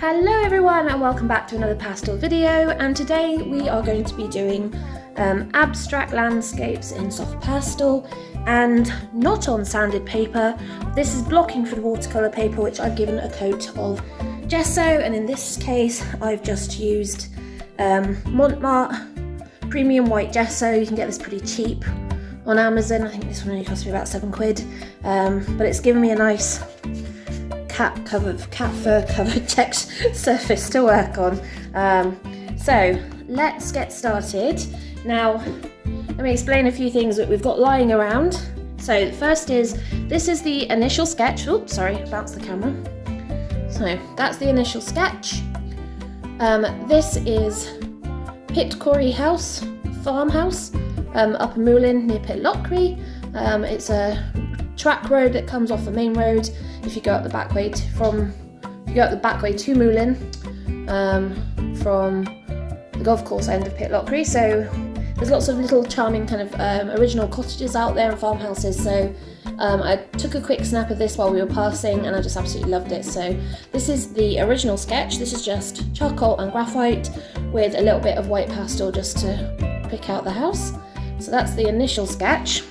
Hello everyone and welcome back to another pastel video, and today we are going to be doing abstract landscapes in soft pastel and not on sanded paper. This is blocking for the watercolour paper, which I've given a coat of gesso, and in this case I've just used Montmartre premium white gesso. You can get this pretty cheap on Amazon. I think this one only cost me about £7, but it's given me a nice cat fur covered text surface to work on. So let's get started. Now let me explain a few things that we've got lying around. So the first is, this is the initial sketch. Oops, sorry, bounce the camera. So that's the initial sketch. This is Pitfourie Farm House, up in Moulin near Pitfourie. It's a track road that comes off the main road if you go up the back way to Moulin, from the golf course end of Pitfourie. So there's lots of little charming kind of original cottages out there and farmhouses. So I took a quick snap of this while we were passing and I just absolutely loved it. So this is the original sketch. This is just charcoal and graphite with a little bit of white pastel just to pick out the house. So that's the initial sketch.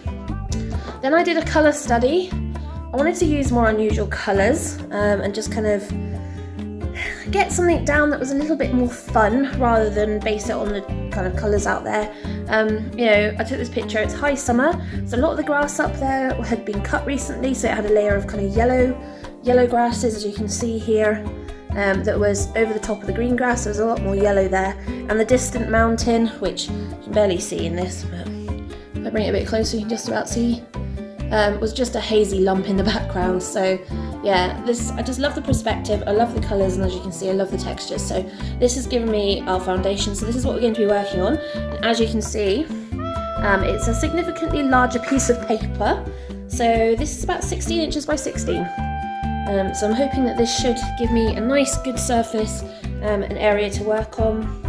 Then I did a colour study. I wanted to use more unusual colours and just kind of get something down that was a little bit more fun rather than base it on the kind of colours out there. I took this picture, it's high summer, so a lot of the grass up there had been cut recently, so it had a layer of kind of yellow grasses, as you can see here, that was over the top of the green grass. There was a lot more yellow there, and the distant mountain, which you can barely see in this, but if I bring it a bit closer you can just about see, was just a hazy lump in the background. So yeah, I just love the perspective, I love the colours, and as you can see I love the textures. So this has given me our foundation, so this is what we're going to be working on. And as you can see, it's a significantly larger piece of paper. So this is about 16 inches by 16. So I'm hoping that this should give me a nice good surface, an area to work on,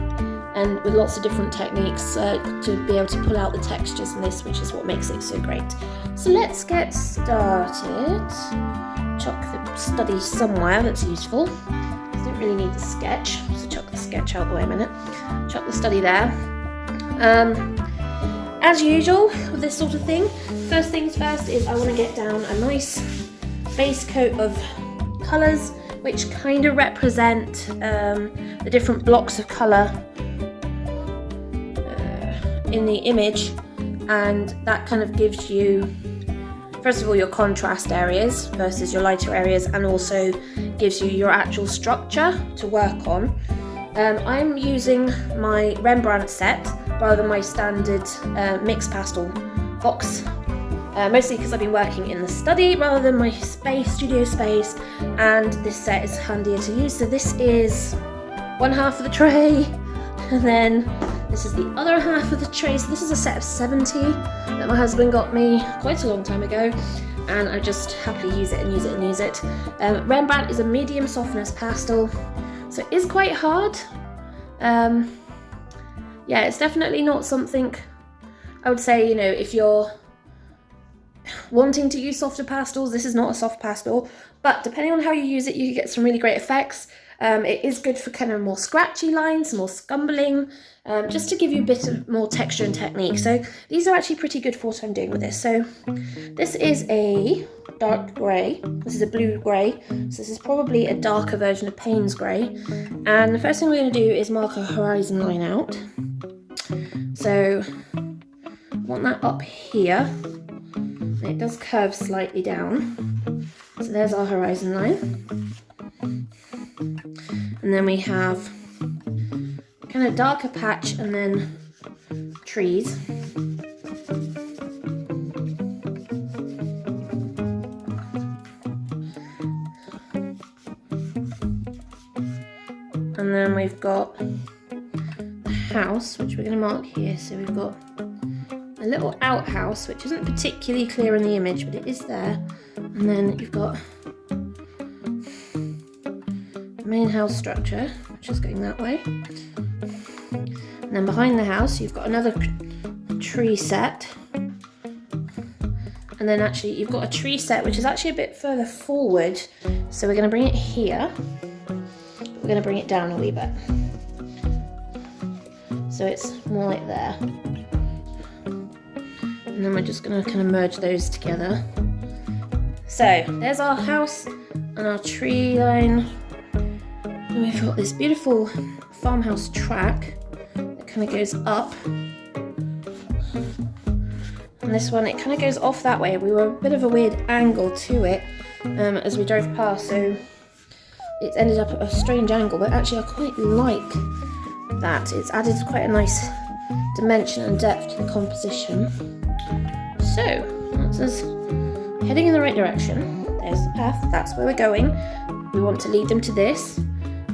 and with lots of different techniques to be able to pull out the textures in this, which is what makes it so great. So let's get started. Chuck the study somewhere that's useful. I don't really need the sketch, so chuck the sketch out the way a minute. Chuck the study there. As usual with this sort of thing, first things first is I want to get down a nice base coat of colours which kind of represent the different blocks of colour in the image, and that kind of gives you, first of all, your contrast areas versus your lighter areas, and also gives you your actual structure to work on. I'm using my Rembrandt set rather than my standard mixed pastel box, mostly because I've been working in the study rather than my studio space, and this set is handier to use. So this is one half of the tray, and then this is the other half of the tray. So this is a set of 70 that my husband got me quite a long time ago, and I just happily use it and use it and use it. Rembrandt is a medium softness pastel, so it is quite hard. Yeah, it's definitely not something I would say, if you're wanting to use softer pastels, this is not a soft pastel, but depending on how you use it, you can get some really great effects. It is good for kind of more scratchy lines, more scumbling, just to give you a bit of more texture and technique. So these are actually pretty good for what I'm doing with this. So this is a dark grey, this is a blue grey, so this is probably a darker version of Payne's grey. And the first thing we're going to do is mark a horizon line out. So I want that up here, and it does curve slightly down. So there's our horizon line. And then we have kind of darker patch and then trees. And then we've got the house, which we're going to mark here. So we've got a little outhouse, which isn't particularly clear in the image, but it is there. And then you've got main house structure, which is going that way, and then behind the house you've got another tree set, and then actually you've got a tree set which is actually a bit further forward, so we're going to bring it here. we're going to bring it down a wee bit. So it's more like there. And then we're just going to kind of merge those together. So there's our house and our tree line. And we've got this beautiful farmhouse track that kind of goes up. And this one, it kind of goes off that way. We were a bit of a weird angle to it as we drove past, so it ended up at a strange angle, but actually I quite like that. It's added quite a nice dimension and depth to the composition. So, that's us heading in the right direction. There's the path, that's where we're going. We want to lead them to this.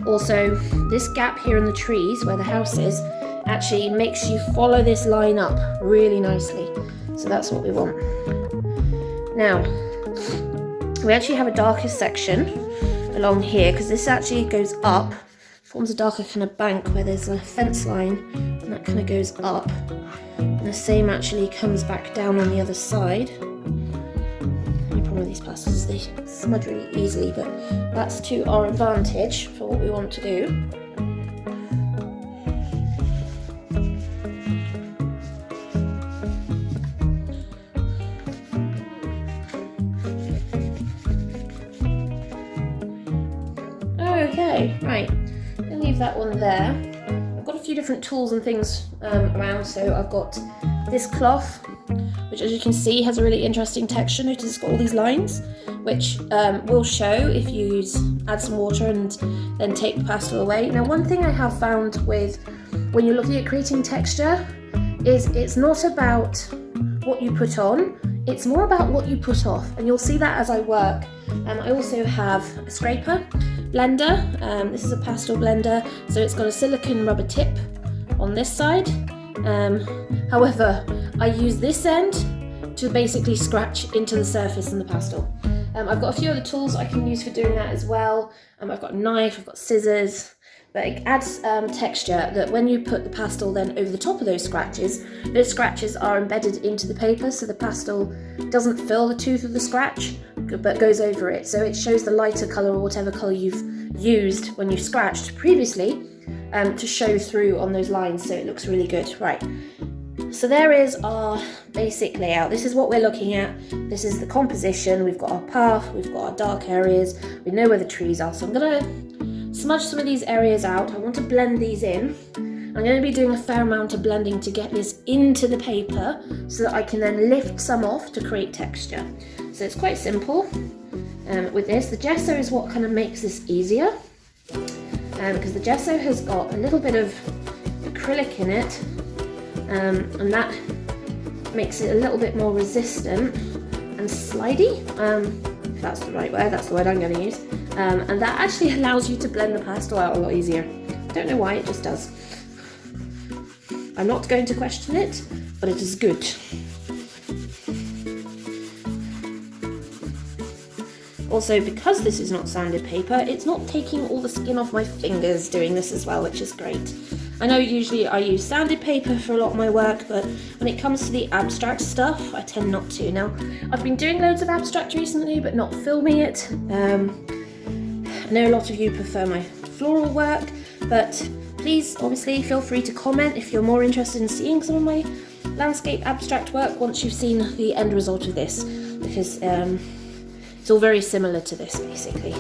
Also, this gap here in the trees where the house is actually makes you follow this line up really nicely. So that's what we want. Now, we actually have a darker section along here because this actually goes up, forms a darker kind of bank where there's a fence line and that kind of goes up. And the same actually comes back down on the other side. The problem with these pastels is they smudge really easily, but that's to our advantage for what we want to do. Okay, right, I'm going to leave that one there. I've got a few different tools and things around, so I've got this cloth, which as you can see has a really interesting texture. Notice it's got all these lines, which will show if you add some water and then take the pastel away. Now, one thing I have found with when you're looking at creating texture is it's not about what you put on, it's more about what you put off, and you'll see that as I work. I also have a scraper blender. This is a pastel blender, so it's got a silicone rubber tip on this side. However, I use this end to basically scratch into the surface in the pastel. I've got a few other tools I can use for doing that as well. I've got a knife, I've got scissors, but it adds texture that when you put the pastel then over the top of those scratches are embedded into the paper, so the pastel doesn't fill the tooth of the scratch, but goes over it. So it shows the lighter colour or whatever colour you've used when you scratched previously to show through on those lines, so it looks really good. Right, so there is our basic layout. This is what we're looking at. This is the composition. We've got our path, we've got our dark areas, we know where the trees are. So I'm going to smudge some of these areas out. I want to blend these in. I'm going to be doing a fair amount of blending to get this into the paper so that I can then lift some off to create texture. So it's quite simple with this. The gesso is what kind of makes this easier because the gesso has got a little bit of acrylic in it and that makes it a little bit more resistant and slidey. If that's the right word, that's the word I'm going to use. And that actually allows you to blend the pastel out a lot easier. Don't know why, it just does. I'm not going to question it, but it is good. Also, because this is not sanded paper, it's not taking all the skin off my fingers doing this as well, which is great. I know usually I use sanded paper for a lot of my work, but when it comes to the abstract stuff, I tend not to. Now, I've been doing loads of abstract recently, but not filming it. I know a lot of you prefer my floral work, but please, obviously, feel free to comment if you're more interested in seeing some of my landscape abstract work once you've seen the end result of this, because it's all very similar to this, basically.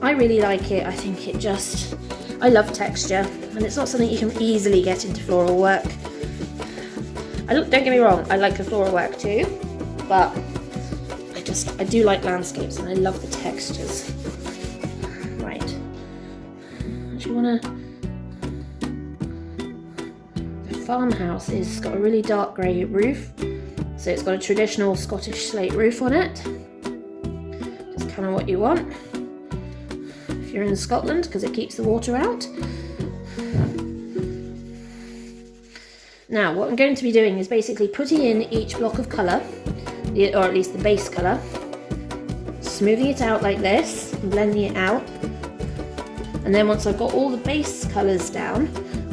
I really like it. I think it just... I love texture, and it's not something you can easily get into floral work. Don't get me wrong, I like the floral work too, but I do like landscapes and I love the textures. Right. The farmhouse has got a really dark grey roof, so it's got a traditional Scottish slate roof on it. Just kind of what you want if you're in Scotland, because it keeps the water out. Now, what I'm going to be doing is basically putting in each block of colour, or at least the base colour, smoothing it out like this, and blending it out. And then once I've got all the base colours down,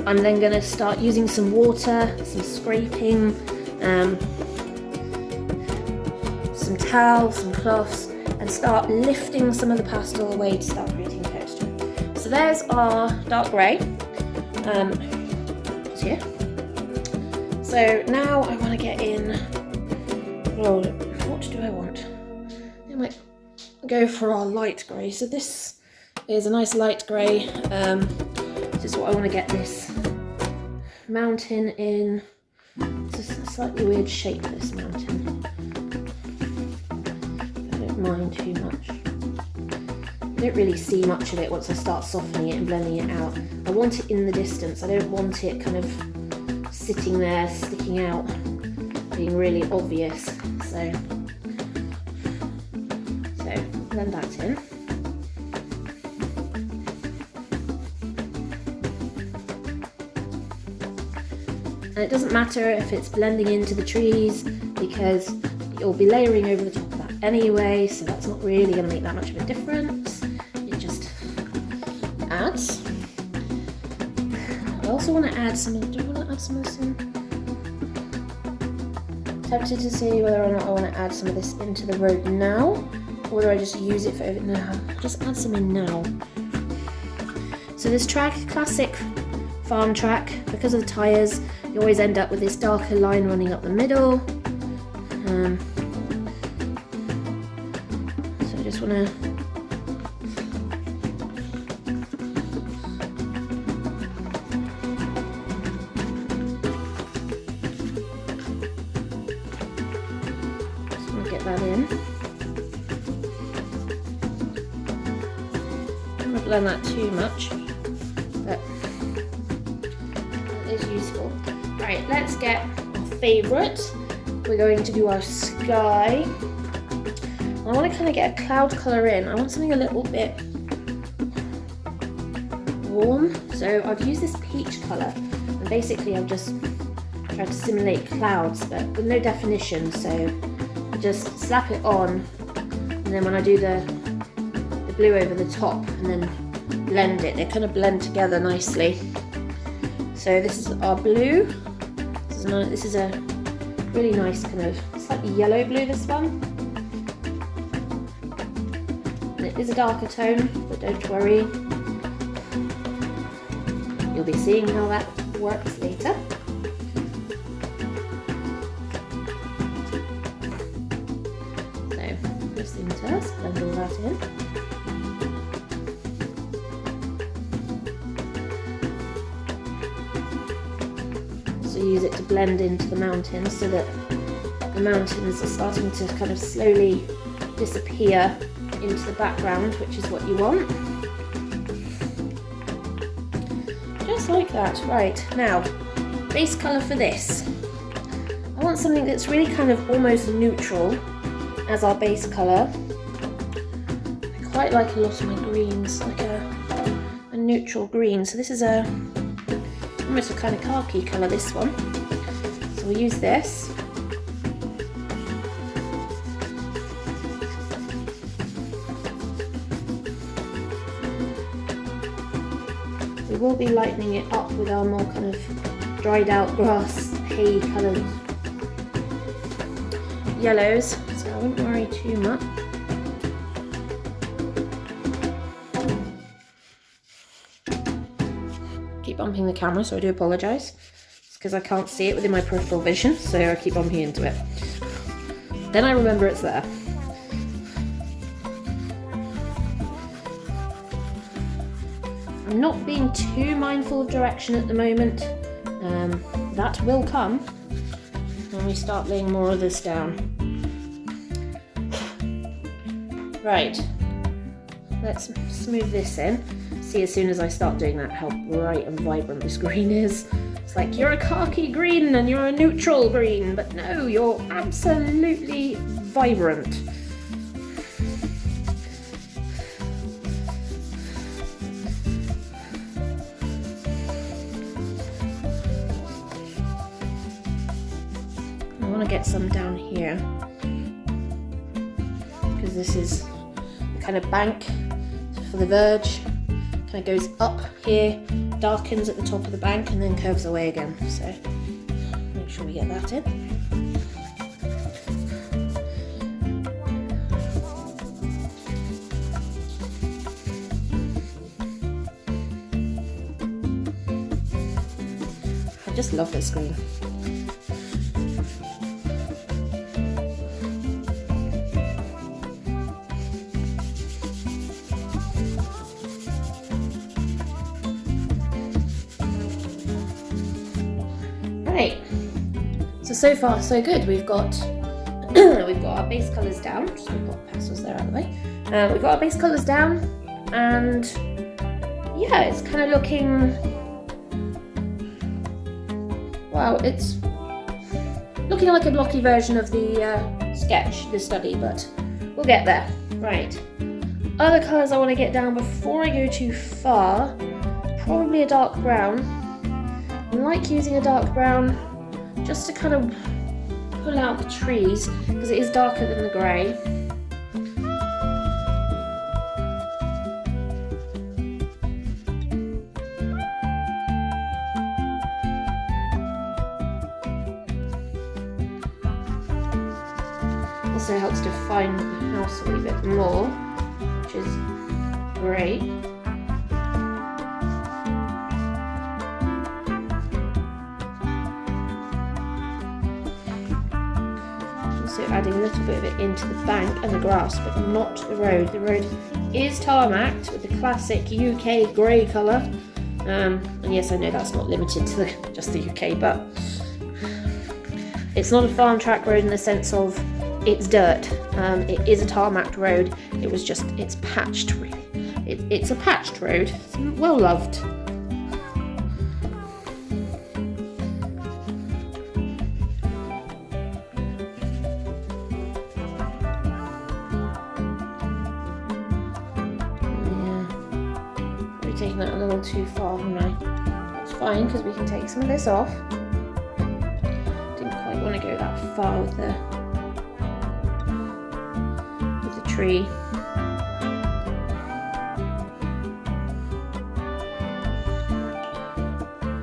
I'm then going to start using some water, some scraping, some towel, some cloths, and start lifting some of the pastel away to start creating texture. so there's our dark grey. It's here. So now I want to get in, oh, what do I want? I might go for our light grey. So this is a nice light grey. This is what I want to get this mountain in. It's a slightly weird shape, this mountain. I don't mind too much. I don't really see much of it once I start softening it and blending it out. I want it in the distance. I don't want it kind of sitting there, sticking out, being really obvious. So blend that in. And it doesn't matter if it's blending into the trees because you'll be layering over the top of that anyway, so that's not really going to make that much of a difference. It just adds. I also want to add some, do I want to add some of this in? Tempted to see whether or not I want to add some of this into the road now, or whether I just use it for over now. I'll just add some in now. So this track, classic farm track, because of the tyres, you always end up with this darker line running up the middle. So I just want to get that in. I don't want to blend that too much, but it is useful. Right, let's get our favourite. We're going to do our sky. I want to kind of get a cloud colour in. I want something a little bit warm. So I've used this peach colour, and basically I've just tried to simulate clouds, but with no definition. So I just slap it on, and then when I do the blue over the top, and then blend it, they kind of blend together nicely. So this is our blue. This is a really nice kind of slightly yellow blue, this one. And it is a darker tone, but don't worry. You'll be seeing how that works later. So just into us, blend all that in. Use it to blend into the mountains so that the mountains are starting to kind of slowly disappear into the background, which is what you want. Just like that. Right, now, base colour for this. I want something that's really kind of almost neutral as our base colour. I quite like a lot of my greens, like a neutral green. So this is almost a kind of khaki colour, this one. So we'll use this. We will be lightening it up with our more kind of dried out grass, hay coloured yellows, so I wouldn't worry too much. Keep bumping the camera, so I do apologise. It's because I can't see it within my peripheral vision, so I keep bumping into it. Then I remember it's there. I'm not being too mindful of direction at the moment. That will come when we start laying more of this down. Right, let's smooth this in. See, as soon as I start doing that, how bright and vibrant this green is. It's like, you're a khaki green and you're a neutral green, but no, you're absolutely vibrant. I want to get some down here, because this is the kind of bank for the verge. Kind of goes up here, darkens at the top of the bank, and then curves away again. So make sure we get that in. just love this green. Right, so far so good. We've got we've got our base colours down. Just gonna put pastels there out of the way. We've got our base colours down, and yeah, it's kind of looking, well, it's looking like a blocky version of the sketch, the study, but we'll get there. Right, other colours I want to get down before I go too far, probably a dark brown. I like using a dark brown just to kind of pull out the trees, because it is darker than the grey. Also helps define the house a little bit more, which is great. Also adding a little bit of it into the bank and the grass, but not the road. The road is tarmacked with the classic UK grey colour. And yes, I know that's not limited to just the UK, but it's not a farm track road in the sense of it's dirt. It is a tarmacked road. It was just, it's patched really. It's a patched road. It's well loved. Yeah, probably taking that a little too far, haven't I? It's fine, because we can take some of this off. Didn't quite want to go that far with the tree.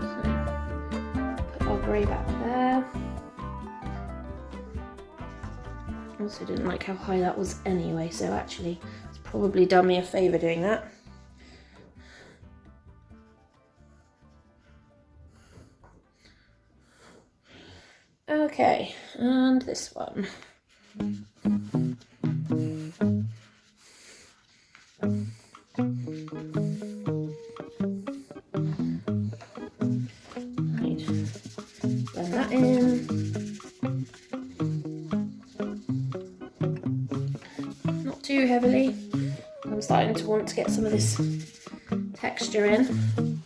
So, put our grey back there. Also didn't like how high that was anyway, so actually it's probably done me a favour doing that. Okay, and this one. Right, blend that in. Not too heavily. I'm starting to want to get some of this texture in.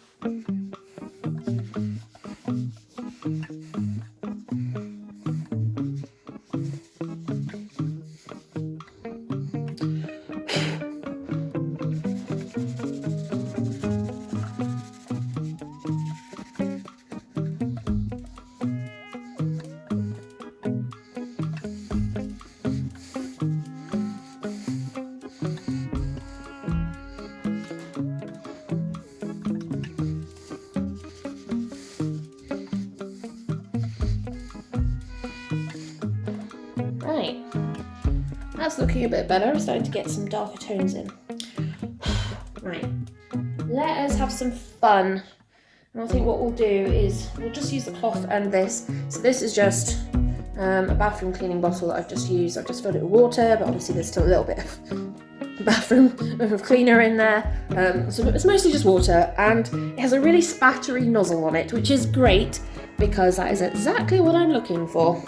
Right, that's looking a bit better. I'm starting to get some darker tones in. Right, let us have some fun. And I think what we'll do is we'll just use the cloth and this. So this is just a bathroom cleaning bottle that I've just used. I've just filled it with water, but obviously there's still a little bit of bathroom of cleaner in there. So it's mostly just water, and it has a really spattery nozzle on it, which is great because that is exactly what I'm looking for.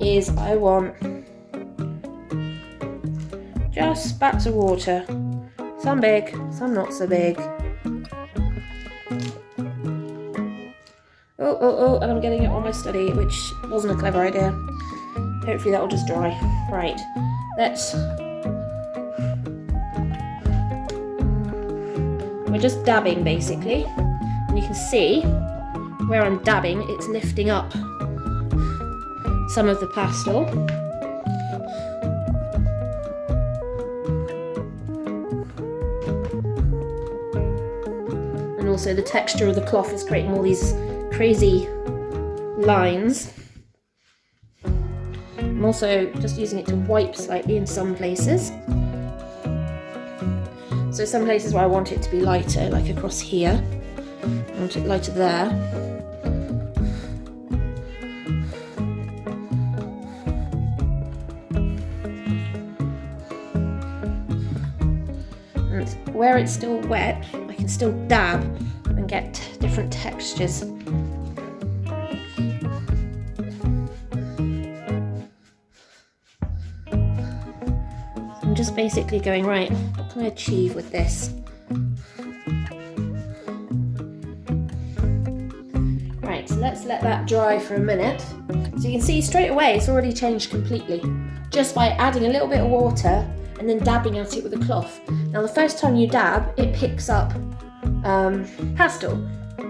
Is I want just spats of water, some big, some not so big. Oh, and I'm getting it on my study, which wasn't a clever idea. Hopefully that will just dry. Right, we're just dabbing basically, and you can see where I'm dabbing, it's lifting up some of the pastel. And also the texture of the cloth is creating all these crazy lines. I'm also just using it to wipe slightly in some places. So some places where I want it to be lighter, like across here, I want it lighter there. where it's still wet, I can still dab and get different textures. I'm just basically going, right, what can I achieve with this? Right, so let's let that dry for a minute. So you can see straight away it's already changed completely, just by adding a little bit of water and then dabbing at it with a cloth. Now the first time you dab, it picks up pastel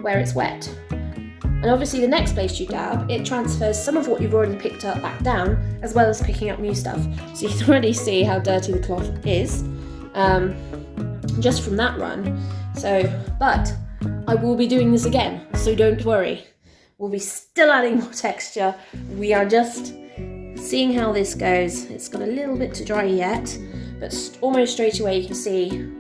where it's wet. And obviously the next place you dab, it transfers some of what you've already picked up back down, as well as picking up new stuff. So you can already see how dirty the cloth is, just from that run. So, but I will be doing this again, so don't worry. We'll be still adding more texture. We are just seeing how this goes. It's got a little bit to dry yet, but almost straight away you can see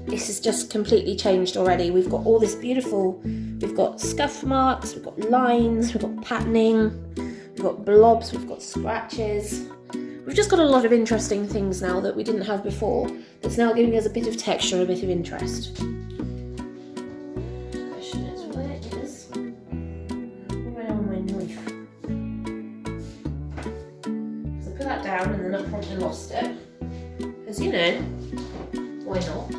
this is just completely changed already. We've got all this beautiful, we've got scuff marks, we've got lines, we've got patterning, we've got blobs, we've got scratches. We've just got a lot of interesting things now that we didn't have before, that's now giving us a bit of texture, a bit of interest. The question is, where is my knife? So I put that down and then I probably lost it. Because, you know, why not?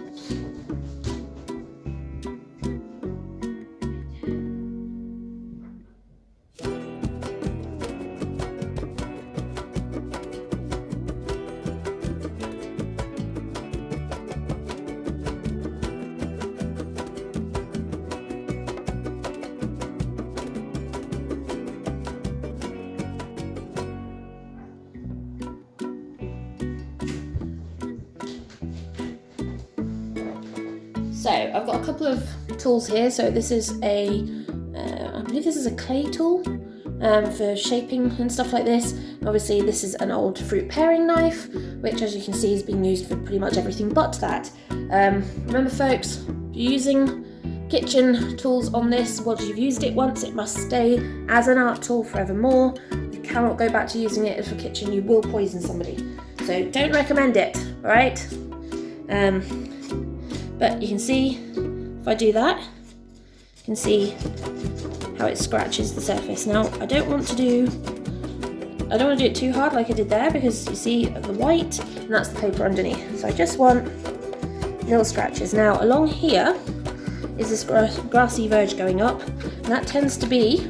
So I've got a couple of tools here. So this is I believe this is a clay tool for shaping and stuff like this. Obviously this is an old fruit paring knife, which as you can see is being used for pretty much everything but that. Remember folks, you're using kitchen tools on this, once you've used it once, it must stay as an art tool forevermore. You cannot go back to using it for kitchen, you will poison somebody. So don't recommend it, alright? But you can see, if I do that, you can see how it scratches the surface. Now, I don't want to do it too hard like I did there, because you see the white, and that's the paper underneath. So I just want little scratches. Now, along here is this grassy verge going up, and that tends to be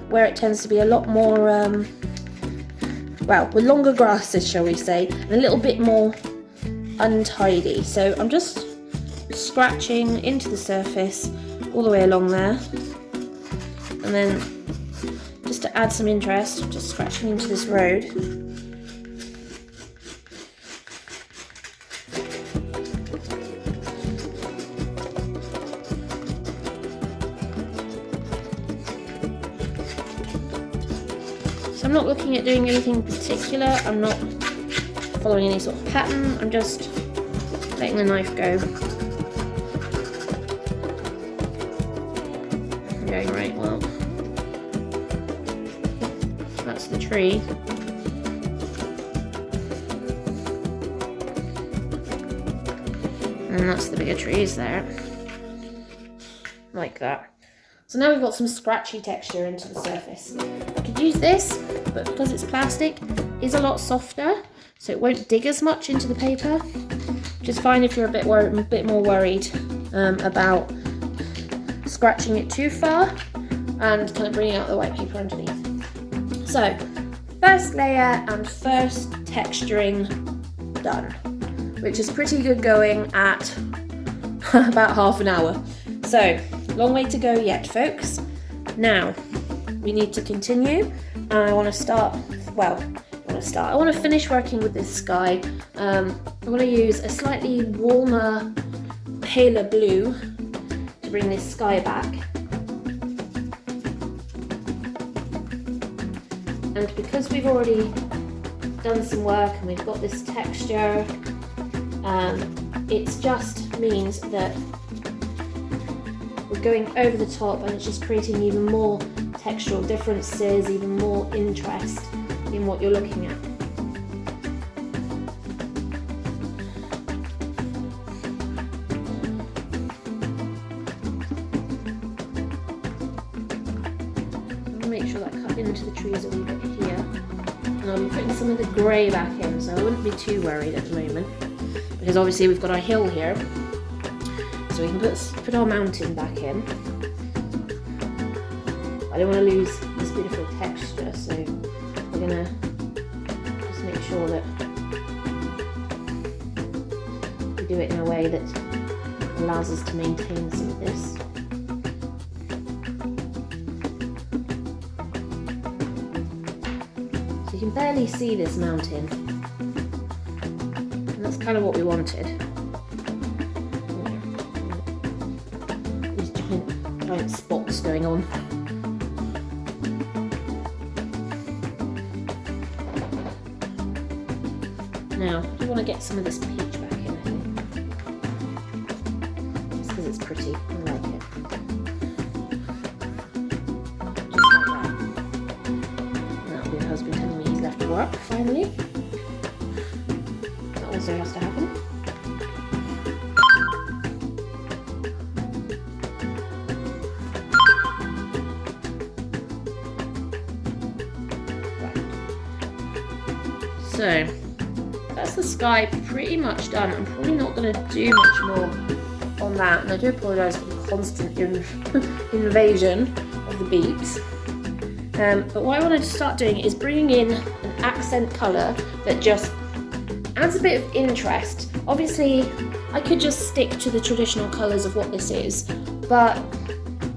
where it tends to be a lot more, well, with longer grasses, shall we say, and a little bit more untidy. So I'm just scratching into the surface all the way along there, and then just to add some interest, just scratching into this road. So I'm not looking at doing anything particular, I'm not following any sort of pattern, I'm just letting the knife go. Going right, well, that's the tree. And that's the bigger trees there. Like that. So now we've got some scratchy texture into the surface. I could use this, but because it's plastic, it is a lot softer, so it won't dig as much into the paper, which is fine if you're a bit more worried about scratching it too far and kind of bringing out the white paper underneath. So, first layer and first texturing done, which is pretty good going at about half an hour. So, long way to go yet, folks. Now, we need to continue, and I want to finish working with this sky. I want to use a slightly warmer, paler blue to bring this sky back. And because we've already done some work and we've got this texture, it just means that we're going over the top, and it's just creating even more textural differences, even more interest in what you're looking at. to make sure that I cut into the trees a wee bit here. And I'll be putting some of the grey back in, so I wouldn't be too worried at the moment. Because obviously we've got our hill here. So we can put our mountain back in. I don't want to lose this beautiful texture, so we're going to just make sure that we do it in a way that allows us to maintain some of this. So you can barely see this mountain, and that's kind of what we wanted. These giant spots going on. Now, I want to get some of this peach back in, I think. Just because it's pretty, I like it. Just like that. That'll be my husband telling me he's left work, finally. That also has to happen. Right. So, that's the sky pretty much done. I'm probably not going to do much more on that, and I do apologise for the constant invasion of the beeps. But what I wanted to start doing is bringing in an accent colour that just adds a bit of interest. Obviously, I could just stick to the traditional colours of what this is, but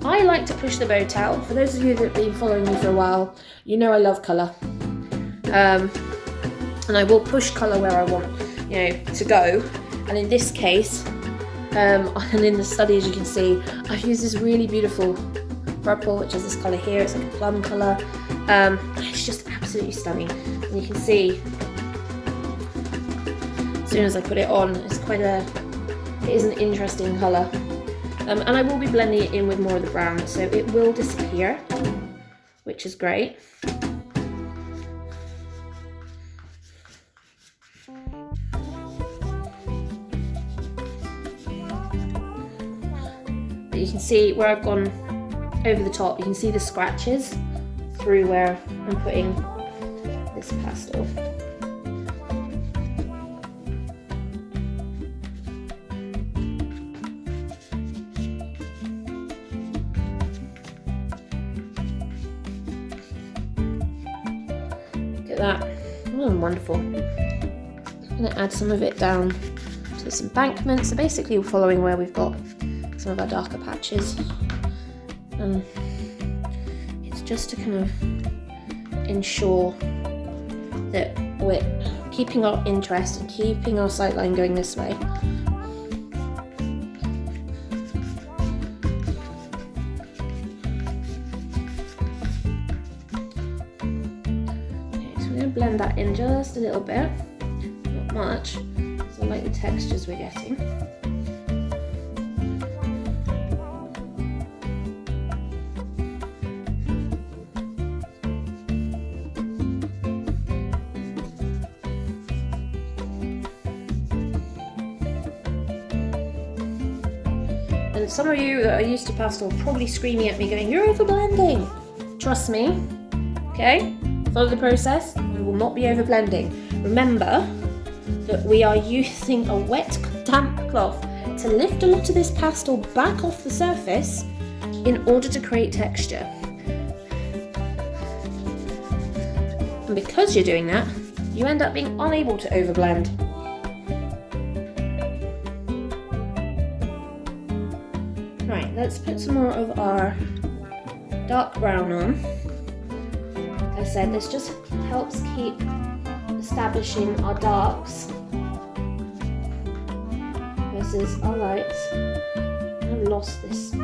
I like to push the boat out. For those of you that have been following me for a while, you know I love colour. And I will push colour where I want, to go. And in this case, and in the study, as you can see, I've used this really beautiful purple, which is this colour here. It's like a plum colour. It's just absolutely stunning. And you can see, as soon as I put it on, it is an interesting colour. And I will be blending it in with more of the brown, so it will disappear, which is great. You can see where I've gone over the top, you can see the scratches through where I'm putting this pastel. Look at that. Oh, wonderful. I'm going to add some of it down to this embankment. So basically we're following where we've got some of our darker patches, and it's just to kind of ensure that we're keeping our interest and keeping our sightline going this way. Okay, so we're going to blend that in just a little bit, not much, so I like the textures we're getting. And some of you that are used to pastel are probably screaming at me going, "You're overblending." Trust me, okay? Follow the process, we will not be overblending. Remember that we are using a wet, damp cloth to lift a lot of this pastel back off the surface in order to create texture. And because you're doing that, you end up being unable to overblend. Right, let's put some more of our dark brown on. Like I said, this just helps keep establishing our darks versus our lights. I've lost this. Yeah.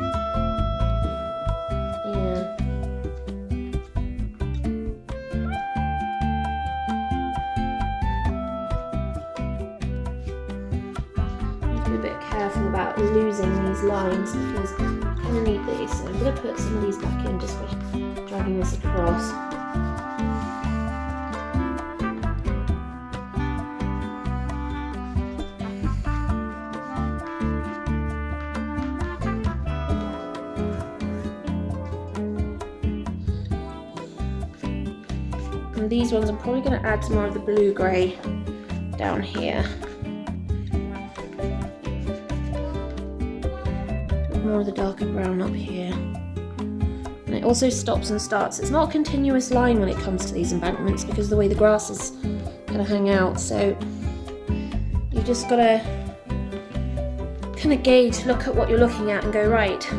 Be a bit careful about losing these lines because I'm going to need these. So I'm going to put some of these back in just by dragging this across. And these ones I'm probably going to add some more of the blue-grey down here. More of the darker brown up here. And it also stops and starts. It's not a continuous line when it comes to these embankments because of the way the grass is going to hang out. So you just got to kind of gauge, look at what you're looking at and go, right,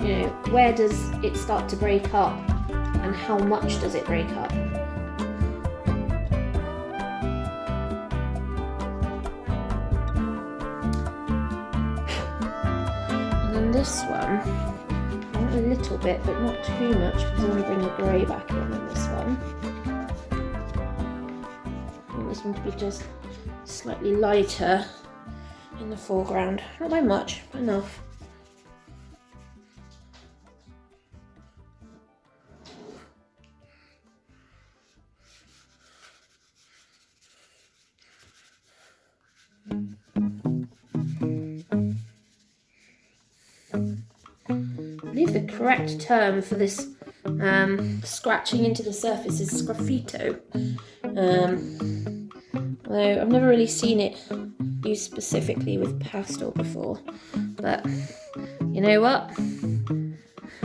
you know, where does it start to break up and how much does it break up? And then this one, I want a little bit, but not too much because I want to bring the grey back in on this one. I want this one to be just slightly lighter in the foreground. Not by much, but enough. I believe the correct term for this scratching into the surface is sgraffito. Although I've never really seen it used specifically with pastel before, but you know what?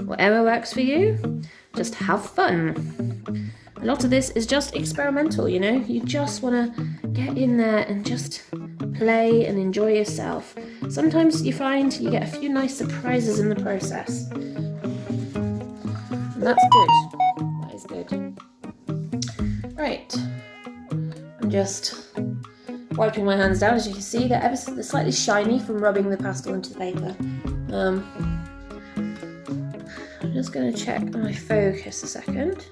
Whatever works for you, just have fun. A lot of this is just experimental, you know? You just want to get in there and just play and enjoy yourself. Sometimes you find you get a few nice surprises in the process. And that's good. That is good. Right. I'm just wiping my hands down. As you can see, they're slightly shiny from rubbing the pastel into the paper. I'm just going to check my focus a second.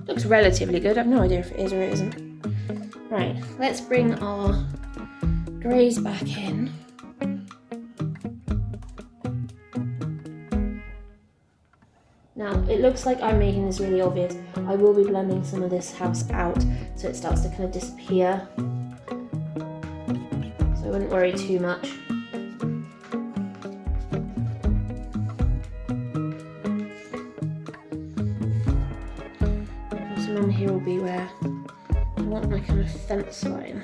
Looks relatively good. I have no idea if it is or it isn't. Right, let's bring our greys back in. Now, it looks like I'm making this really obvious. I will be blending some of this house out so it starts to kind of disappear. So I wouldn't worry too much. Also along here will be where I want my kind of fence line.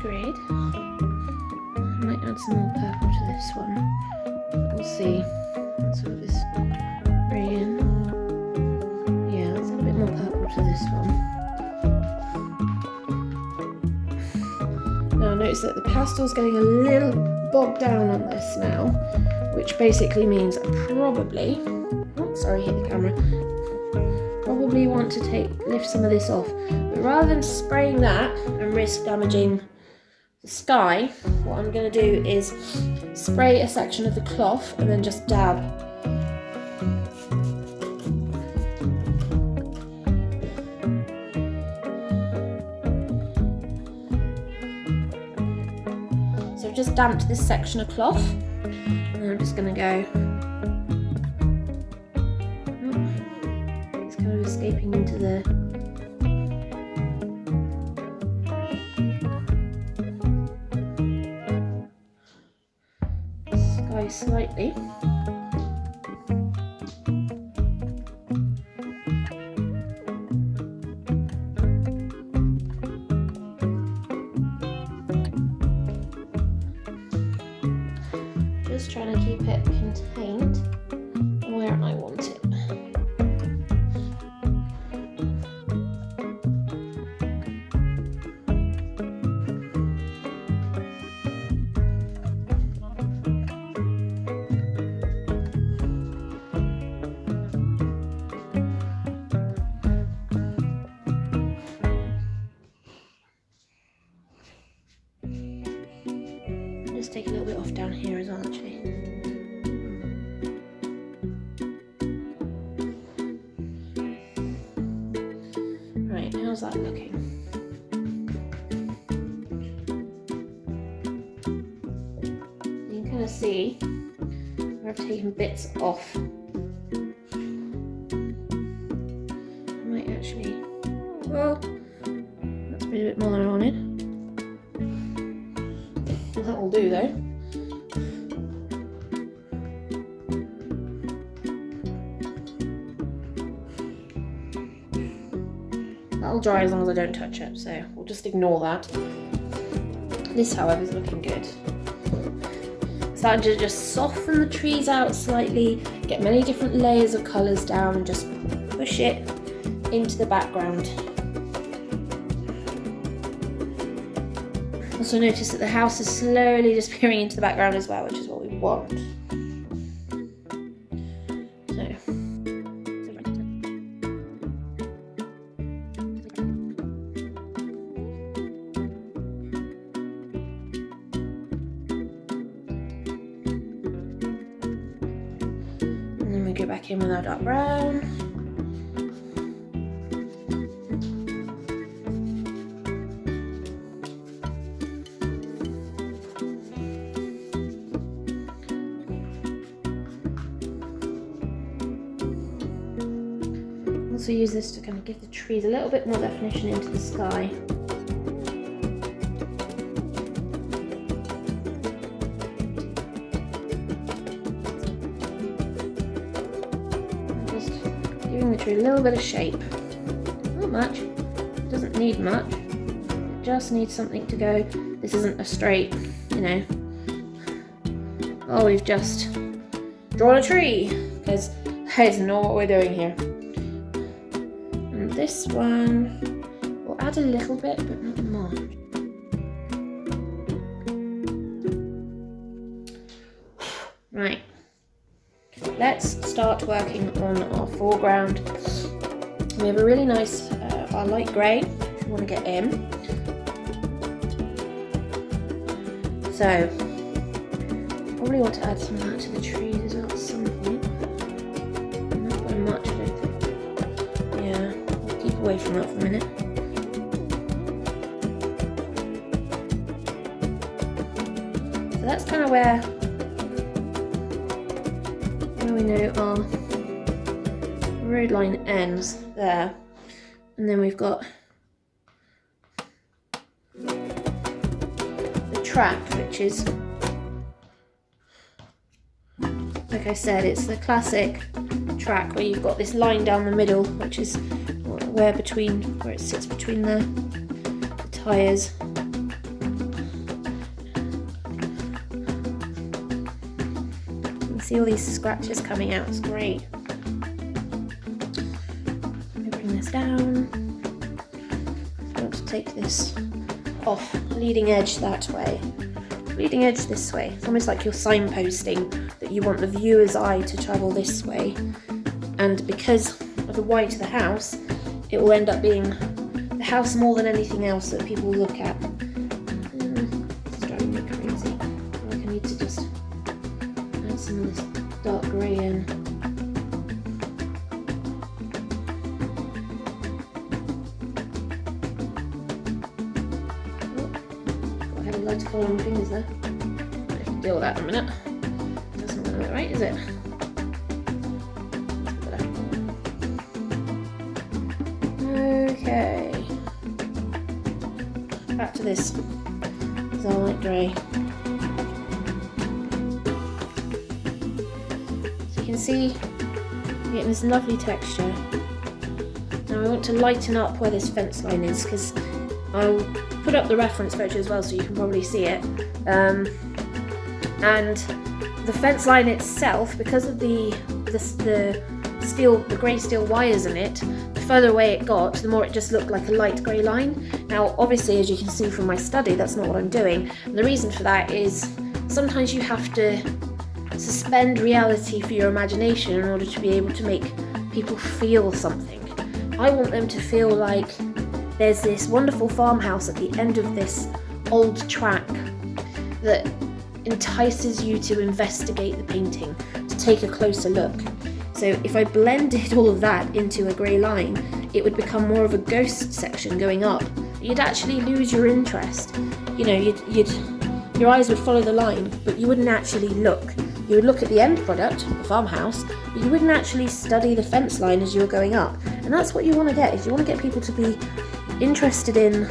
Great. I might add some more purple to this one. We'll see. Let's have this bring in. Yeah, let's add a bit more purple to this one. Now notice that the pastel's getting a little bogged down on this now, which basically means I probably, oh sorry, hit the camera. Probably want to lift some of this off. But rather than spraying that and risk damaging the sky, what I'm going to do is spray a section of the cloth and then just dab. So I've just damped this section of cloth and I'm just going to go, it's kind of escaping into the slightly. Just trying to keep it contained where I want it. Just take a little bit off down here as well, actually. Right, how's that looking? You can kind of see where I've taken bits off. I might actually well, that's been a bit more than I wanted. That will do though. That'll dry as long as I don't touch it, so we'll just ignore that. This, however, is looking good. Starting to just soften the trees out slightly, get many different layers of colours down and just push it into the background. Also notice that the house is slowly disappearing into the background as well, which is what we want. And then we go back in with our dark brown. Also use this to kind of give the trees a little bit more definition into the sky. And just giving the tree a little bit of shape. Not much. It doesn't need much. It just needs something to go. This isn't a straight, you know, oh, we've just drawn a tree, because that is not what we're doing here. This one, we'll add a little bit, but not much. Right, let's start working on our foreground. We have a really nice, our light grey, if you want to get in. So, probably want to add some of that to the trees as well at some point. Not very much, I don't think. Yeah. Away from that for a minute. So that's kind of where we know our road line ends there, and then we've got the track, which is, like I said, it's the classic track where you've got this line down the middle, which is where it sits between the tyres. You can see all these scratches coming out, it's great. Let me bring this down. I want to take this off, leading edge that way, leading edge this way. It's almost like you're signposting that you want the viewer's eye to travel this way, and because of the width of the house, it will end up being the house more than anything else that people look at. It's driving me crazy. I feel like I need to just add some of this dark grey in. Oh, got a heavy lighter colour on my fingers there. I have to deal with that in a minute. That's not going to look right, is it? Okay, back to this. It's all light grey. So you can see you're getting this lovely texture. Now we want to lighten up where this fence line is, because I'll put up the reference photo as well so you can probably see it. And the fence line itself, because of the grey steel wires in it, the further away it got, the more it just looked like a light grey line. Now obviously, as you can see from my study, that's not what I'm doing, and the reason for that is sometimes you have to suspend reality for your imagination in order to be able to make people feel something. I want them to feel like there's this wonderful farmhouse at the end of this old track that entices you to investigate the painting, to take a closer look. So if I blended all of that into a grey line, it would become more of a ghost section going up. You'd actually lose your interest. You know, your eyes would follow the line, but you wouldn't actually look. You would look at the end product, the farmhouse, but you wouldn't actually study the fence line as you were going up. And that's what you want to get, is you want to get people to be interested in,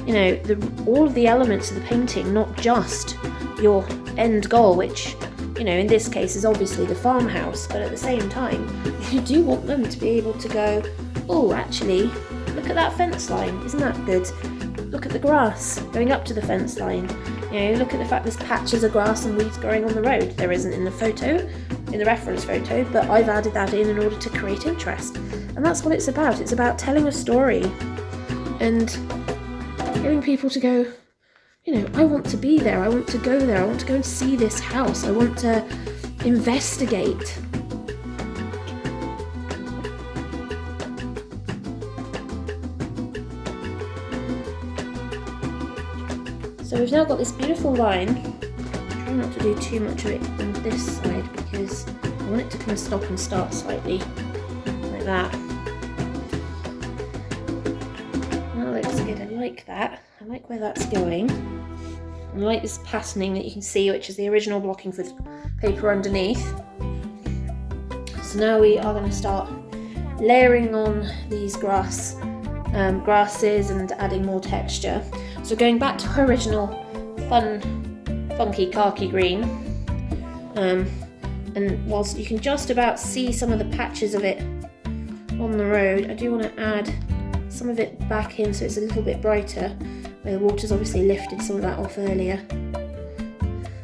you know, all of the elements of the painting, not just your end goal, which, you know, in this case is obviously the farmhouse, but at the same time, you do want them to be able to go, oh, actually, look at that fence line, isn't that good? Look at the grass going up to the fence line. You know, look at the fact there's patches of grass and weeds growing on the road. There isn't in the photo, in the reference photo, but I've added that in order to create interest. And that's what it's about. It's about telling a story and getting people to go, you know, I want to be there, I want to go there, I want to go and see this house, I want to investigate. So we've now got this beautiful line. I'm trying not to do too much of it on this side because I want it to kind of stop and start slightly, like that. That looks good, I like that. I like where that's going. I like this patterning that you can see, which is the original blocking for paper underneath. So now we are going to start layering on these grasses and adding more texture. So going back to our original fun, funky khaki green, and whilst you can just about see some of the patches of it on the road, I do want to add some of it back in so it's a little bit brighter, where the water's obviously lifted some of that off earlier.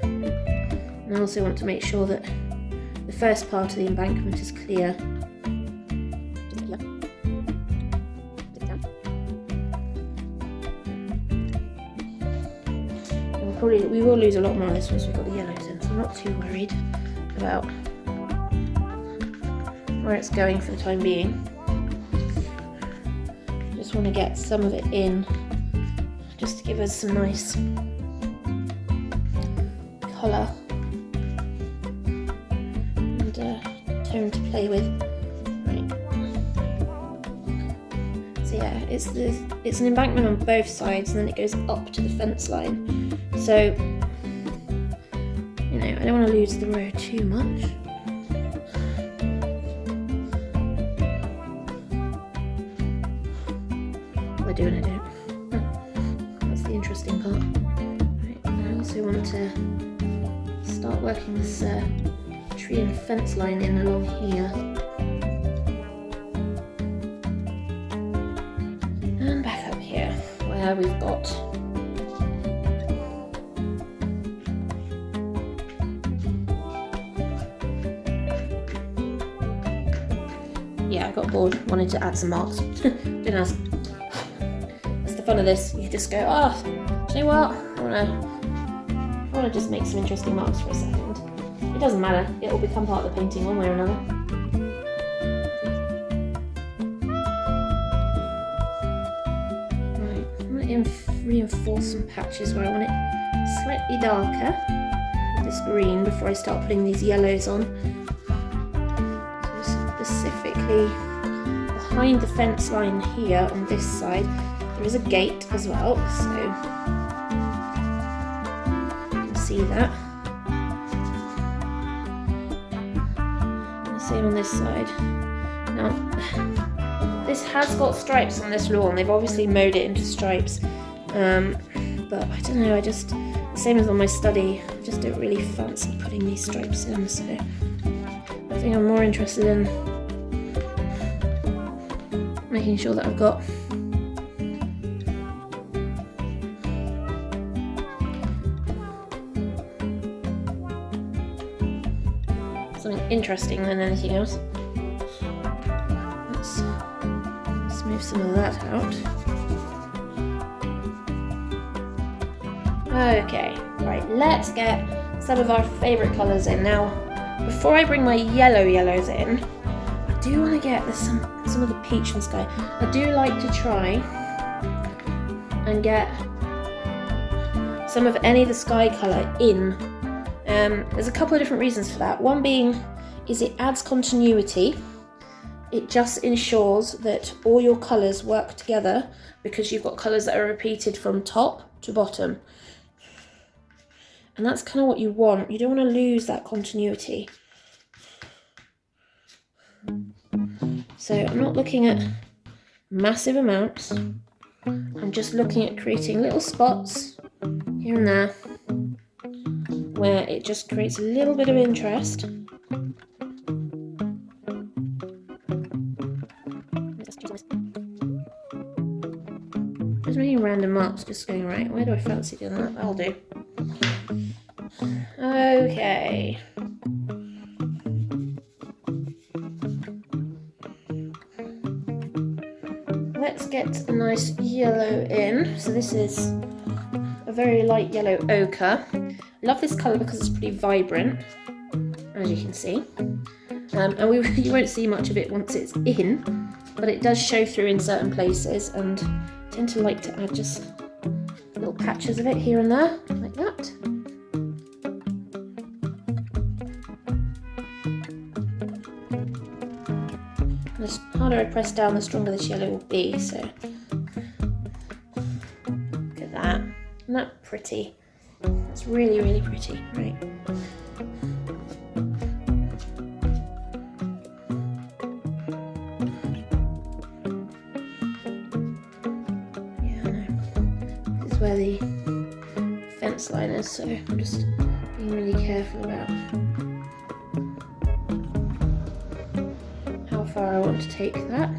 And I also want to make sure that the first part of the embankment is clear. We will lose a lot more of this once we've got the yellows in, so I'm not too worried about where it's going for the time being. Just want to get some of it in, just to give us some nice colour and tone to play with. Right. So yeah, it's an embankment on both sides, and then it goes up to the fence line. So, you know, I don't want to lose the road too much. I do and I don't. That's the interesting part. Right, and I also want to start working this tree and fence line in along here. And back up here, where we've got I got bored, wanted to add some marks. Didn't ask. That's the fun of this. You just go, oh, do you know what? I wanna just make some interesting marks for a second. It doesn't matter, it will become part of the painting one way or another. Right, I'm gonna reinforce some patches where I want it slightly darker with this green before I start putting these yellows on. Specifically behind the fence line here on this side there is a gate as well, so you can see that. And the same on this side. Now this has got stripes on this lawn, they've obviously mowed it into stripes, but I don't know, the same as on my study, I just don't really fancy putting these stripes in, so I think I'm more interested in making sure that I've got something interesting than anything else. Let's move some of that out. Okay, right, let's get some of our favourite colours in. Now, before I bring my yellows in, I do want to get some of the peach and sky. I do like to try and get some of any of the sky colour in. There's a couple of different reasons for that. One being is it adds continuity. It just ensures that all your colours work together because you've got colours that are repeated from top to bottom. And that's kind of what you want. You don't want to lose that continuity. So I'm not looking at massive amounts. I'm just looking at creating little spots here and there where it just creates a little bit of interest. Just making random marks, just going, right, where do I fancy doing that? That'll do. Okay. Let's get a nice yellow in. So this is a very light yellow ochre. I love this colour because it's pretty vibrant, as you can see. And you won't see much of it once it's in, but it does show through in certain places, and I tend to like to add just little patches of it here and there, like that. The harder I press down, the stronger this yellow will be, so look at that. Isn't that pretty? That's really, really pretty, right? Yeah, I know. This is where the fence line is, so I'm just being really careful about how far I want to take that.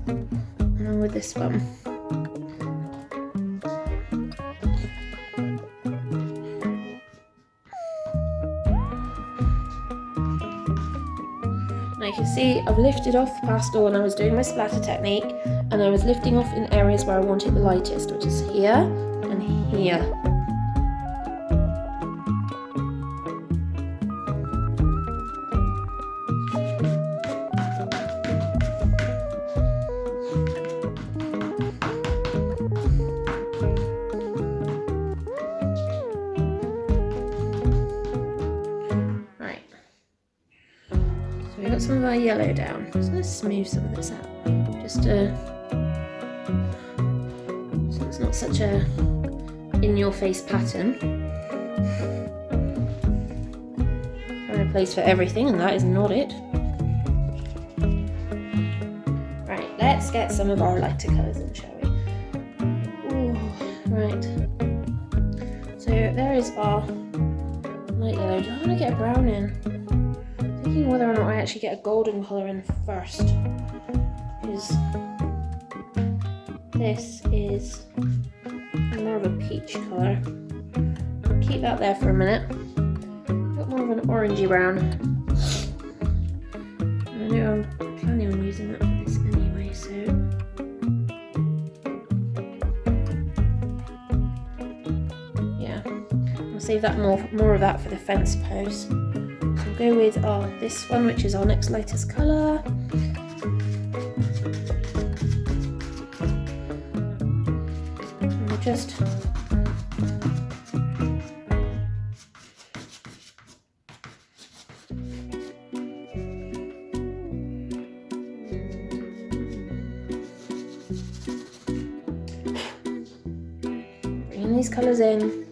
And with this one. Now you can see I've lifted off the pastel when I was doing my splatter technique, and I was lifting off in areas where I want it the lightest, which is here and here. Some of our yellow down, so let's smooth some of this out, just so it's not such a in-your-face pattern. Find a place for everything, and that is not it. Right, let's get some of our lighter colours in, shall we? Ooh, right. So there is our light yellow. Do I want to get a brown in? Whether or not I actually get a golden colour in first, because this is more of a peach colour. I'll keep that there for a minute. Got more of an orangey brown. I know I'm planning on using that for this anyway, so yeah, I'll save that more of that for the fence pose. Go with this one, which is our next lightest colour. And we'll just bringing these colours in.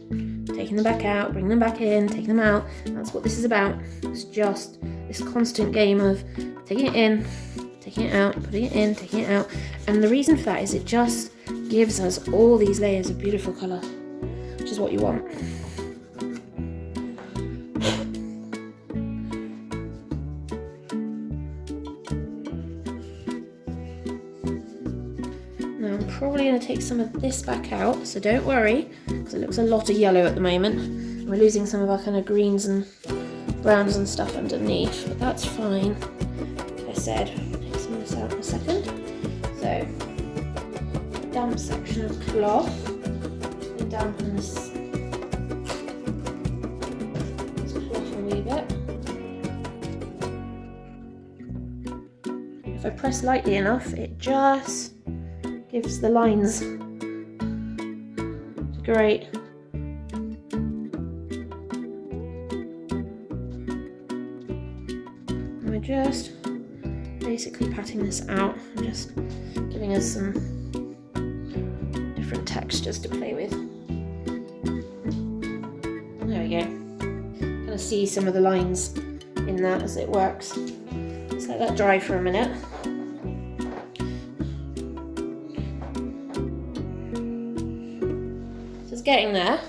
Taking them back out, bringing them back in, taking them out. That's what this is about. It's just this constant game of taking it in, taking it out, putting it in, taking it out. And the reason for that is it just gives us all these layers of beautiful colour, which is what you want. Now I'm probably going to take some of this back out, so don't worry, because it looks a lot of yellow at the moment. We're losing some of our kind of greens and browns and stuff underneath, but that's fine. Like I said, I'll take some of this out in a second. So, damp section of cloth. We dampen this cloth a wee bit. If I press lightly enough, it just gives the lines great. And we're just basically patting this out and just giving us some different textures to play with. There we go. Kind of see some of the lines in that as it works. Just let that dry for a minute. So it's getting there.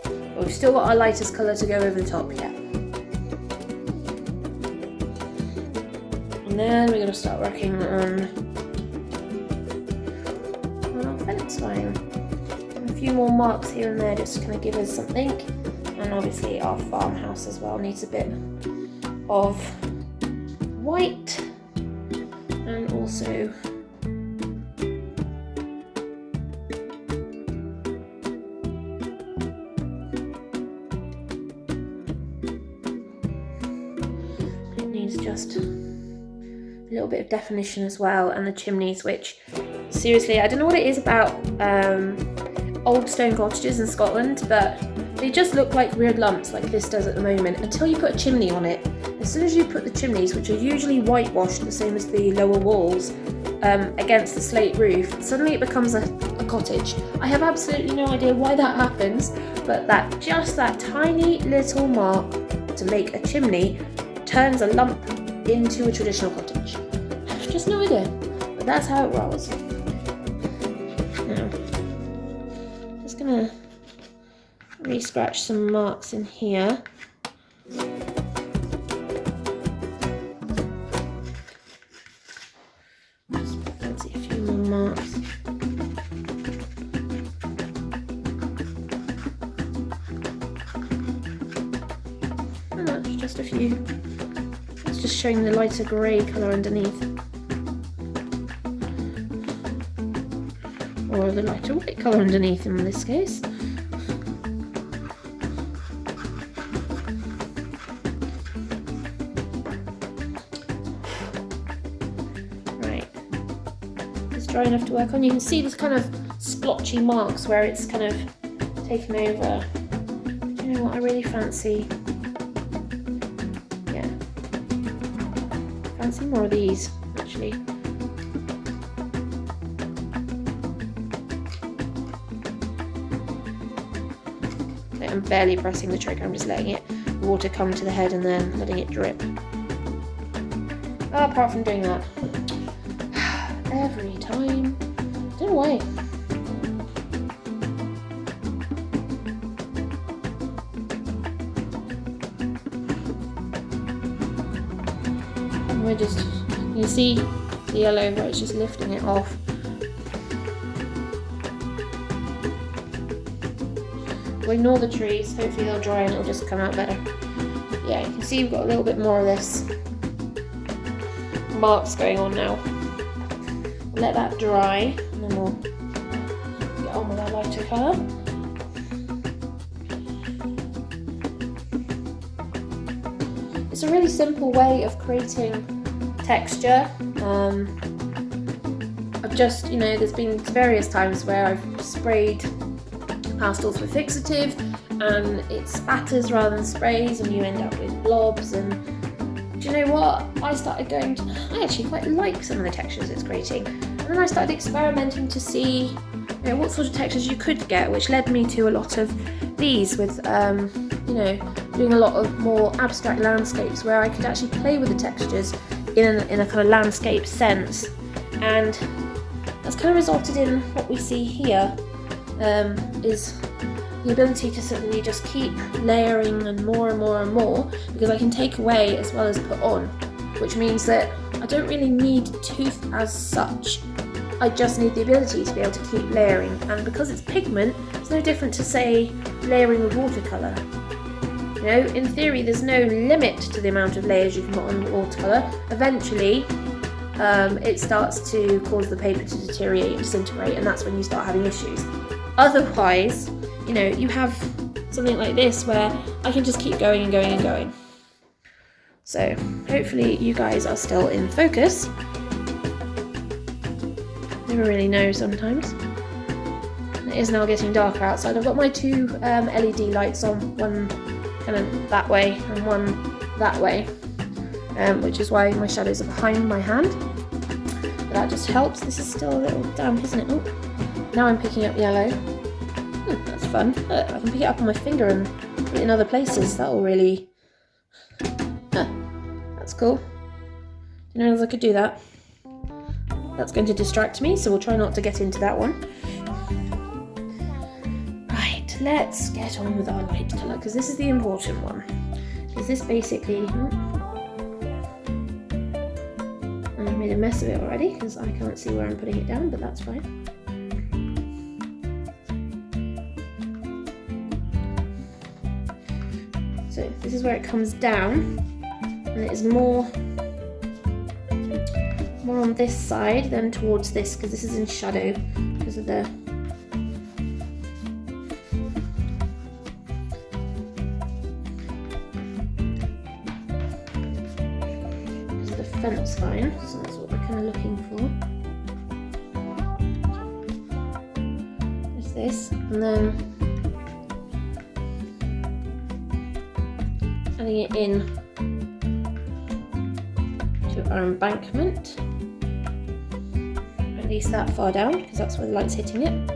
But we've still got our lightest colour to go over the top yet. And then we're going to start working on our fence line. A few more marks here and there just to kind of give us something. And obviously our farmhouse as well needs a bit of white, and also it needs just a little bit of definition as well. And the chimneys, which seriously I don't know what it is about old stone cottages in Scotland, but they just look like weird lumps like this does at the moment until you put a chimney on it. As soon as you put the chimneys, which are usually whitewashed the same as the lower walls, against the slate roof, suddenly it becomes a cottage. I have absolutely no idea why that happens, but just that tiny little mark to make a chimney turns a lump into a traditional cottage. I have just no idea, but that's how it rolls. Now, just gonna re-scratch some marks in here. Just fancy a few more marks. And that's just a few. It's just showing the lighter grey colour underneath. Or the lighter white colour underneath in this case. Dry enough to work on. You can see this kind of splotchy marks where it's kind of taken over. Do you know what I really fancy? Yeah. Fancy more of these, actually. I'm barely pressing the trigger, I'm just letting the water come to the head and then letting it drip. Apart from doing that every time. Don't know why. And we're just, you see the yellow where it's just lifting it off. We'll ignore the trees, hopefully they'll dry and it'll just come out better. Yeah, you can see we've got a little bit more of this marks going on now. Let that dry, and then we'll get on with our lighter colour. It's a really simple way of creating texture. I've just, there's been various times where I've sprayed pastels with fixative and it spatters rather than sprays and you end up with blobs. And do you know what? I actually quite like some of the textures it's creating. And then I started experimenting to see what sort of textures you could get, which led me to a lot of these with, doing a lot of more abstract landscapes where I could actually play with the textures in a kind of landscape sense. And that's kind of resulted in what we see here, is the ability to suddenly just keep layering and more and more and more, because I can take away as well as put on, which means that I don't really need tooth as such. I just need the ability to be able to keep layering, and because it's pigment, it's no different to, say, layering with watercolour. In theory there's no limit to the amount of layers you can put on watercolour. Eventually it starts to cause the paper to deteriorate and disintegrate, and that's when you start having issues. Otherwise, you have something like this where I can just keep going and going and going. So hopefully you guys are still in focus. Never really know sometimes. It is now getting darker outside. I've got my two LED lights on, one kind of that way and one that way, which is why my shadows are behind my hand. But that just helps. This is still a little damp, isn't it? Oh, now I'm picking up yellow. That's fun. I can pick it up on my finger and put it in other places. That'll really... that's cool. Didn't realize I could do that. That's going to distract me, so we'll try not to get into that one. Right, let's get on with our light colour, because this is the important one. Because this basically... I've made a mess of it already, because I can't see where I'm putting it down, but that's fine. So this is where it comes down, and it is more on this side than towards this, because this is in shadow because of the fence line, so that's what we're kind of looking for. There's this, and then adding it in to our embankment, at least that far down, because that's where the light's hitting it.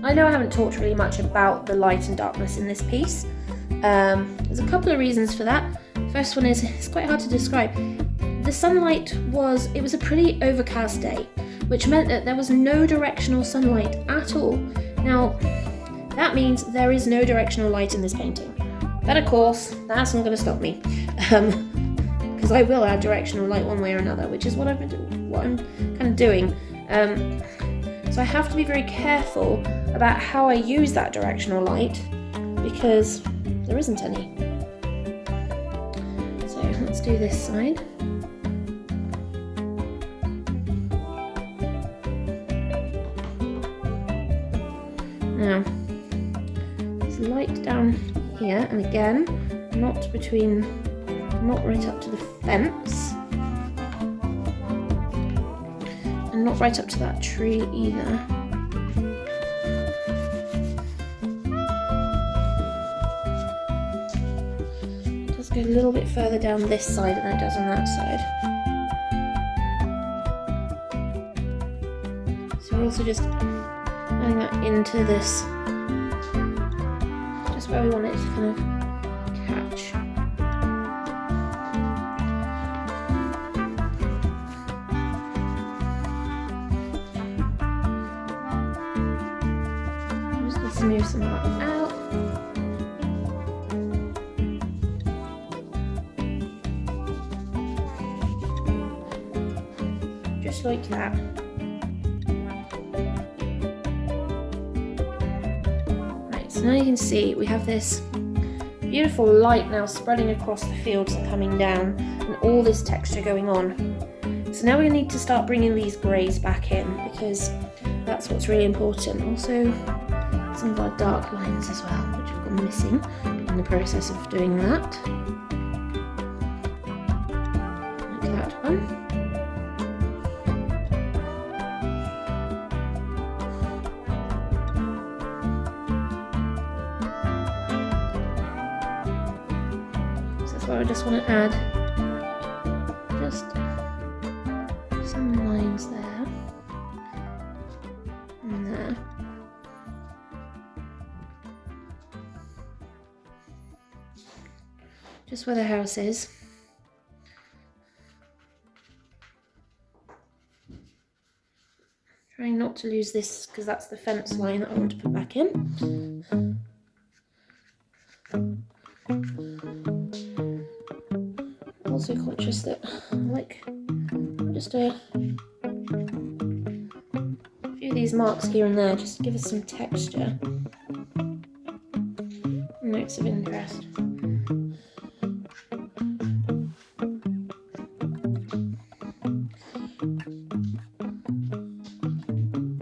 I know I haven't talked really much about the light and darkness in this piece. There's a couple of reasons for that. First one is it's quite hard to describe. The sunlight was a pretty overcast day, which meant that there was no directional sunlight at all. Now, that means there is no directional light in this painting. But of course, that's not going to stop me, because I will add directional light one way or another, which is what I'm kind of doing. So I have to be very careful about how I use that directional light, because there isn't any. So let's do this side. Now, there's light down here, and again, not right up to the fence, and not right up to that tree either. It does go a little bit further down this side than it does on that side. So we're also just adding that into this, just where we want it to kind of catch. I'm just going to smooth some of that out. Just like that. Now you can see we have this beautiful light now spreading across the fields and coming down, and all this texture going on. So now we need to start bringing these greys back in, because that's what's really important. Also some of our dark lines as well, which have gone missing in the process of doing that. Like that one. I just want to add just some lines there and there. Just where the house is. Trying not to lose this, because that's the fence line that I want to put back in. Also conscious that I like just a few of these marks here and there, just to give us some texture, notes of interest.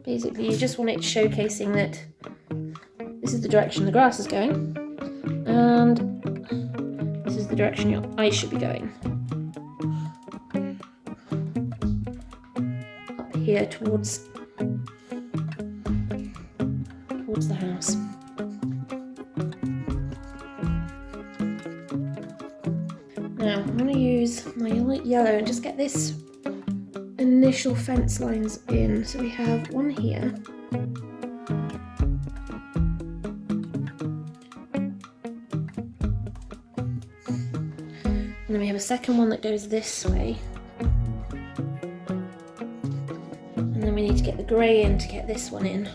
Basically, you just want it showcasing that this is the direction the grass is going, and this is the direction your eyes should be going. Up here towards the house. Now I'm going to use my light yellow and just get this initial fence lines in. So we have one here. then we have a second one that goes this way. And then we need to get the grey in to get this one in,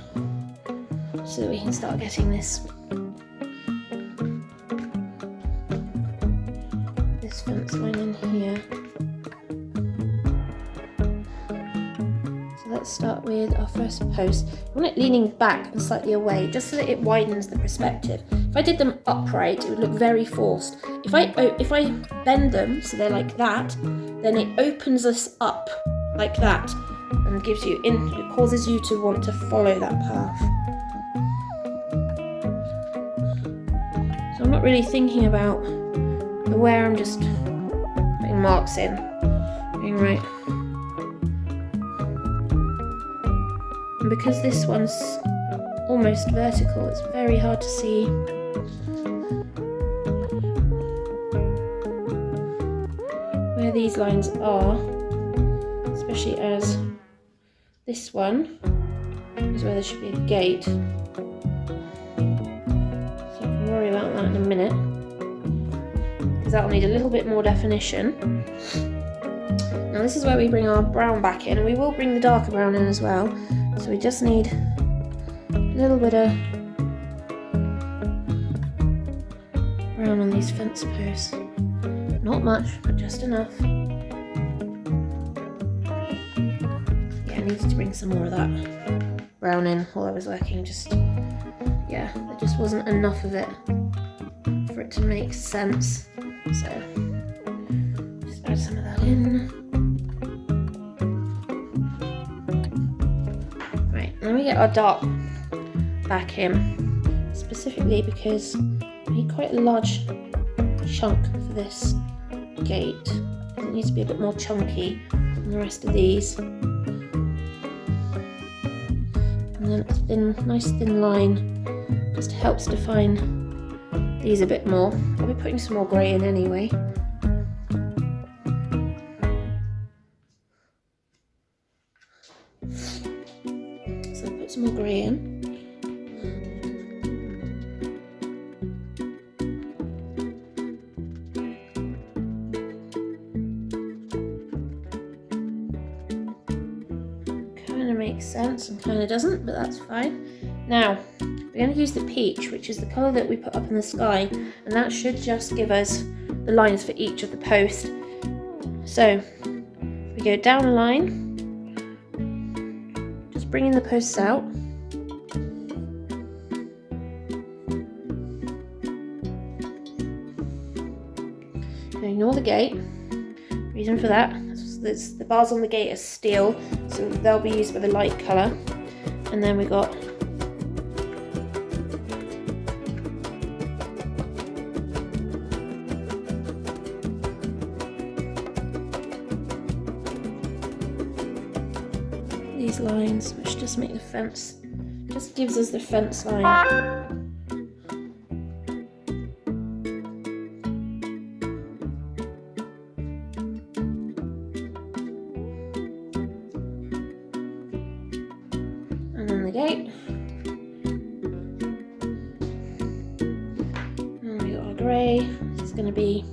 so that we can start getting this fence line in here. So let's start with our first post. I want it leaning back and slightly away, just so that it widens the perspective. If I did them upright, it would look very forced. If I bend them so they're like that, then it opens us up like that and gives you in. It causes you to want to follow that path. So I'm not really thinking about where, I'm just putting marks in, being right. And because this one's almost vertical, it's very hard to see where these lines are, especially as this one is where there should be a gate. So I can worry about that in a minute, because that will need a little bit more definition. Now this is where we bring our brown back in, and we will bring the darker brown in as well. So we just need a little bit of brown on these fence posts. Not much, but just enough. Yeah, I needed to bring some more of that brown in while I was working. Yeah, there just wasn't enough of it for it to make sense. So just add some of that in. Right, then we get our dark back in, specifically because we need quite a large chunk for this gate. It needs to be a bit more chunky than the rest of these. And then a nice thin line just helps define these a bit more. I'll be putting some more grey in anyway. So I'll put some more grey in. Kind of makes sense and kind of doesn't, but that's fine. Now, we're going to use the peach, which is the colour that we put up in the sky, and that should just give us the lines for each of the posts. So, we go down a line, just bringing the posts out. Now, ignore the gate. Reason for that is the bars on the gate are steel, so they'll be used with a light colour. And then we got these lines, which just make the fence, just gives us the fence line. And then the gate. And we got our grey. This is going to be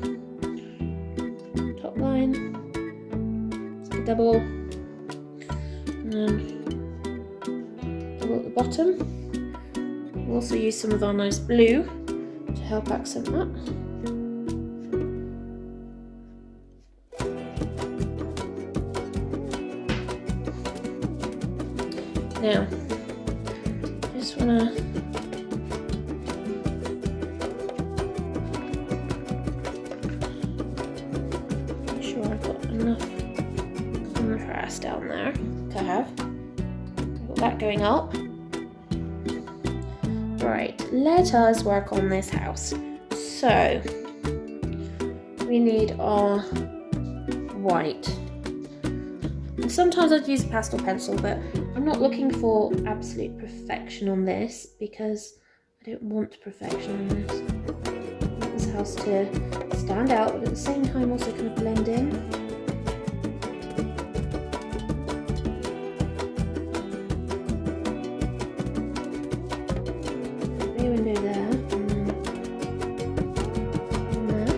top line. It's a double. And then double at the bottom. We'll also use some of our nice blue to help accent that. Now, I just want to make sure I've got enough contrast down there. I have. I've got that going up. Right, let us work on this house. So, we need our white. And sometimes I'd use a pastel pencil, but I'm not looking for absolute perfection on this because I don't want perfection on this. I want this house to stand out, but at the same time also kind of blend in. Bay window there, and then there.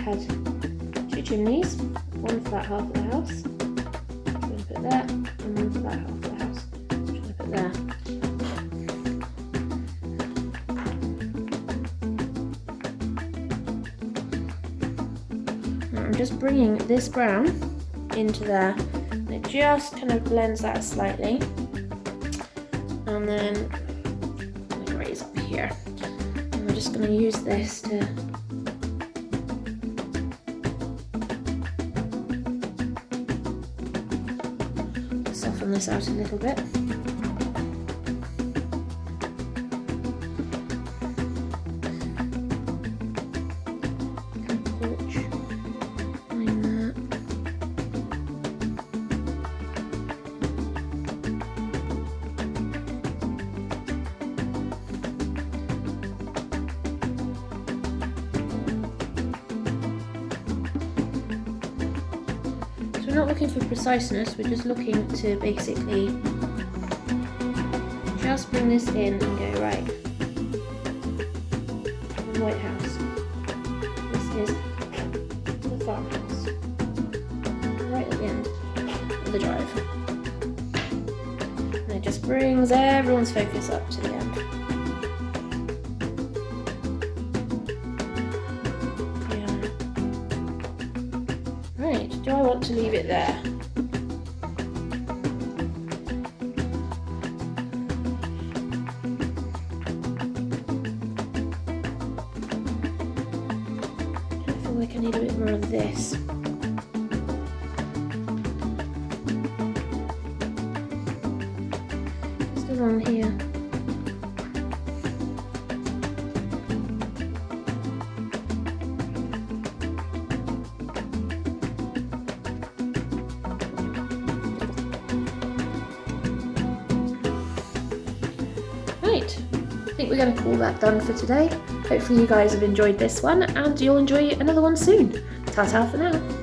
had 2 chimneys, one for that half of the house. I'm going to put there, and one for that half of the house. I'm going to put there. Now I'm just bringing this brown into there, and it just kind of blends that slightly. And then the grey's up here. And we're just going to use this to soften this out a little bit. We're not looking for preciseness, we're just looking to basically just bring this in and go, right, the White House, this is the farmhouse, right at the end of the drive. And it just brings everyone's focus up to the end. Do I want to leave it there? I feel like I need a bit more of this. Still on here. I think we're going to call that done for today. Hopefully you guys have enjoyed this one and you'll enjoy another one soon. Ta-ta for now.